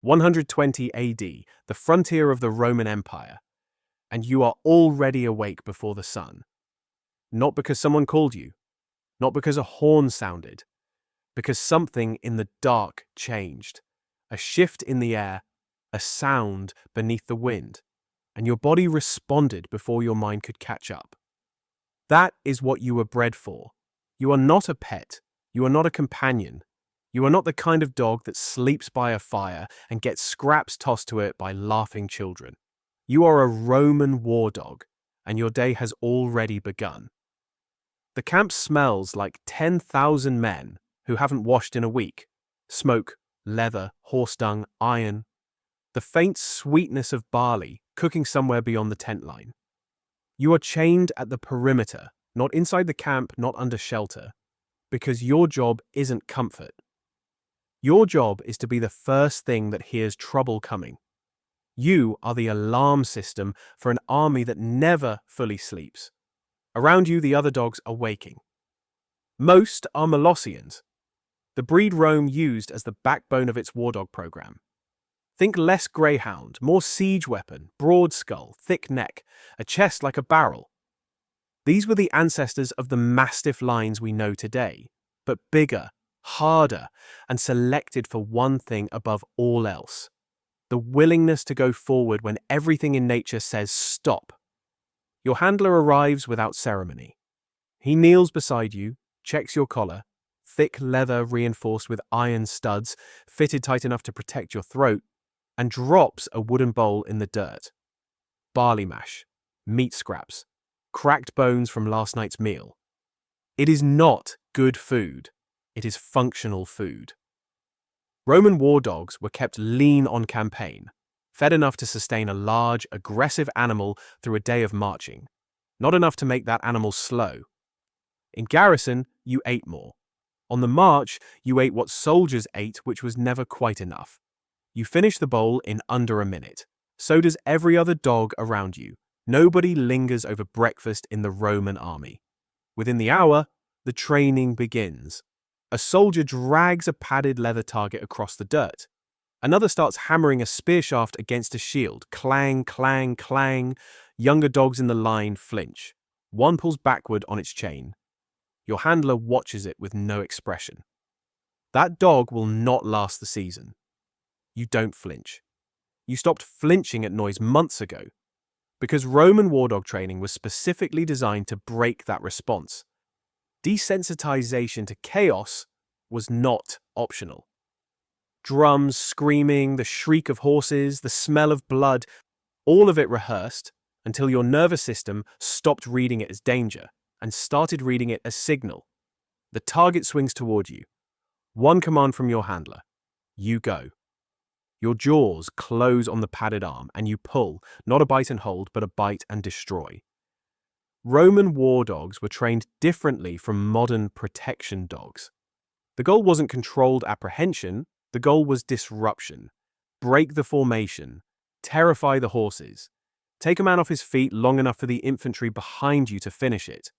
120 AD, the frontier of the Roman Empire, and you are already awake before the sun. Not because someone called you, not because a horn sounded, because something in the dark changed. A shift in the air, a sound beneath the wind, and your body responded before your mind could catch up. That is what you were bred for. You are not a pet. You are not a companion. You are not the kind of dog that sleeps by a fire and gets scraps tossed to it by laughing children. You are a Roman war dog, and your day has already begun. The camp smells like 10,000 men who haven't washed in a week. Smoke, leather, horse dung, iron. The faint sweetness of barley cooking somewhere beyond the tent line. You are chained at the perimeter, not inside the camp, not under shelter, because your job isn't comfort. Your job is to be the first thing that hears trouble coming. You are the alarm system for an army that never fully sleeps. Around you, the other dogs are waking. Most are Molossians, the breed Rome used as the backbone of its war dog program. Think less greyhound, more siege weapon, broad skull, thick neck, a chest like a barrel. These were the ancestors of the mastiff lines we know today, but bigger, harder, and selected for one thing above all else: the willingness to go forward when everything in nature says stop. Your handler arrives without ceremony. He kneels beside you, checks your collar, thick leather reinforced with iron studs fitted tight enough to protect your throat, and drops a wooden bowl in the dirt. Barley mash, meat scraps, cracked bones from last night's meal. It is not good food. It is functional food. Roman war dogs were kept lean on campaign, fed enough to sustain a large, aggressive animal through a day of marching, not enough to make that animal slow. In garrison, you ate more. On the march, you ate what soldiers ate, which was never quite enough. You finish the bowl in under a minute. So does every other dog around you. Nobody lingers over breakfast in the Roman army. Within the hour, the training begins. A soldier drags a padded leather target across the dirt. Another starts hammering a spear shaft against a shield. Clang, clang, clang. Younger dogs in the line flinch. One pulls backward on its chain. Your handler watches it with no expression. That dog will not last the season. You don't flinch. You stopped flinching at noise months ago, because Roman war dog training was specifically designed to break that response. Desensitization to chaos was not optional. Drums, screaming, the shriek of horses, the smell of blood, all of it rehearsed until your nervous system stopped reading it as danger and started reading it as signal. The target swings toward you. One command from your handler. You go. Your jaws close on the padded arm and you pull, not a bite and hold, but a bite and destroy. Roman war dogs were trained differently from modern protection dogs. The goal wasn't controlled apprehension, the goal was disruption. Break the formation, terrify the horses, take a man off his feet long enough for the infantry behind you to finish it.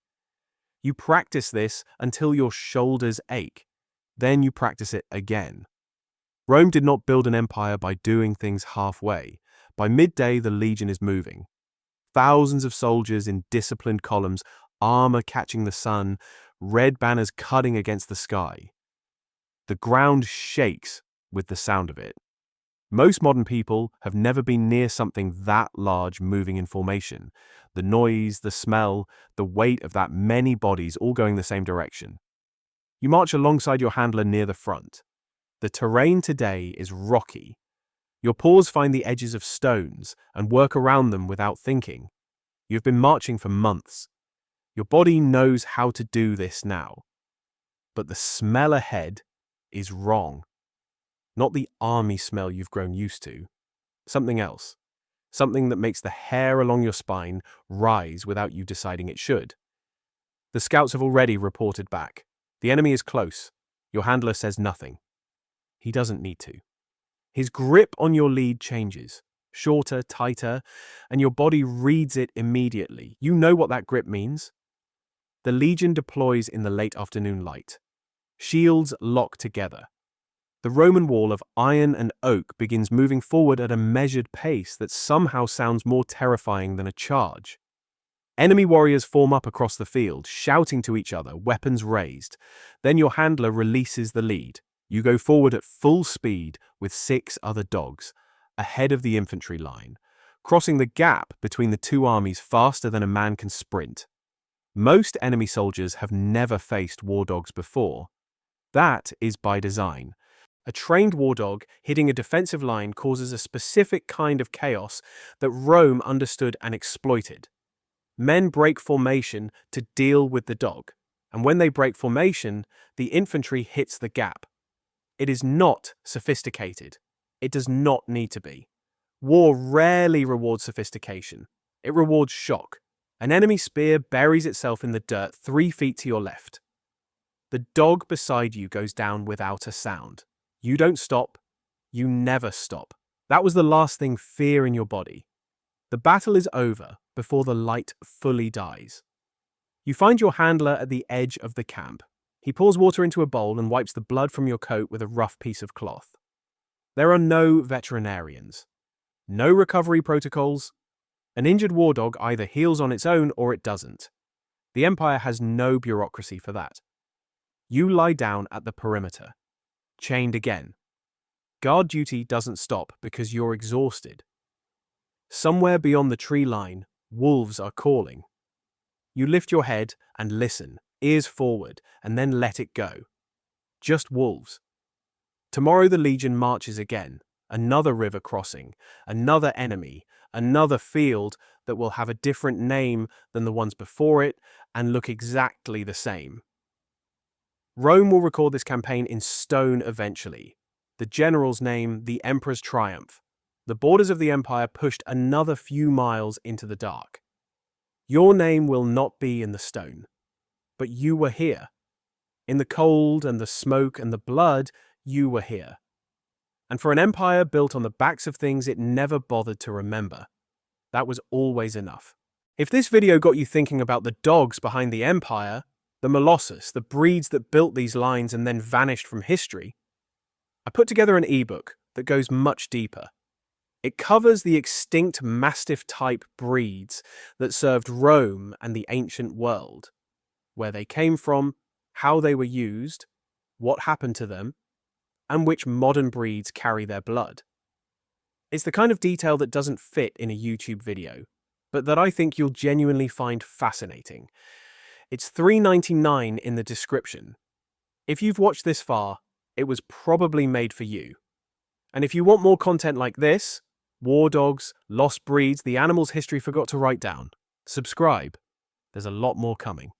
You practice this until your shoulders ache. Then you practice it again. Rome did not build an empire by doing things halfway. By midday, the legion is moving. Thousands of soldiers in disciplined columns, armor catching the sun, red banners cutting against the sky. The ground shakes with the sound of it. Most modern people have never been near something that large moving in formation. The noise, the smell, the weight of that many bodies all going the same direction. You march alongside your handler near the front. The terrain today is rocky. Your paws find the edges of stones and work around them without thinking. You've been marching for months. Your body knows how to do this now. But the smell ahead is wrong. Not the army smell you've grown used to. Something else. Something that makes the hair along your spine rise without you deciding it should. The scouts have already reported back. The enemy is close. Your handler says nothing. He doesn't need to. His grip on your lead changes, shorter, tighter, and your body reads it immediately. You know what that grip means. The legion deploys in the late afternoon light. Shields lock together. The Roman wall of iron and oak begins moving forward at a measured pace that somehow sounds more terrifying than a charge. Enemy warriors form up across the field, shouting to each other, weapons raised. Then your handler releases the lead. You go forward at full speed with 6 other dogs, ahead of the infantry line, crossing the gap between the two armies faster than a man can sprint. Most enemy soldiers have never faced war dogs before. That is by design. A trained war dog hitting a defensive line causes a specific kind of chaos that Rome understood and exploited. Men break formation to deal with the dog, and when they break formation, the infantry hits the gap. It is not sophisticated. It does not need to be. War rarely rewards sophistication. It rewards shock. An enemy spear buries itself in the dirt 3 feet to your left. The dog beside you goes down without a sound. You don't stop. You never stop. That was the last thing fear in your body. The battle is over before the light fully dies. You find your handler at the edge of the camp. He pours water into a bowl and wipes the blood from your coat with a rough piece of cloth. There are no veterinarians. No recovery protocols. An injured war dog either heals on its own or it doesn't. The Empire has no bureaucracy for that. You lie down at the perimeter, chained again. Guard duty doesn't stop because you're exhausted. Somewhere beyond the tree line, wolves are calling. You lift your head and listen, ears forward, and then let it go. Just wolves. Tomorrow the Legion marches again, another river crossing, another enemy, another field that will have a different name than the ones before it and look exactly the same. Rome will record this campaign in stone eventually. The general's name, the Emperor's Triumph. The borders of the Empire pushed another few miles into the dark. Your name will not be in the stone, but you were here. In the cold and the smoke and the blood, you were here. And for an empire built on the backs of things it never bothered to remember, that was always enough. If this video got you thinking about the dogs behind the empire, the Molossus, the breeds that built these lines and then vanished from history, I put together an ebook that goes much deeper. It covers the extinct Mastiff-type breeds that served Rome and the ancient world, where they came from, how they were used, what happened to them, and which modern breeds carry their blood. It's the kind of detail that doesn't fit in a YouTube video, but that I think you'll genuinely find fascinating. It's $3.99 in the description. If you've watched this far, it was probably made for you. And if you want more content like this, war dogs, lost breeds, the animals history forgot to write down, subscribe. There's a lot more coming.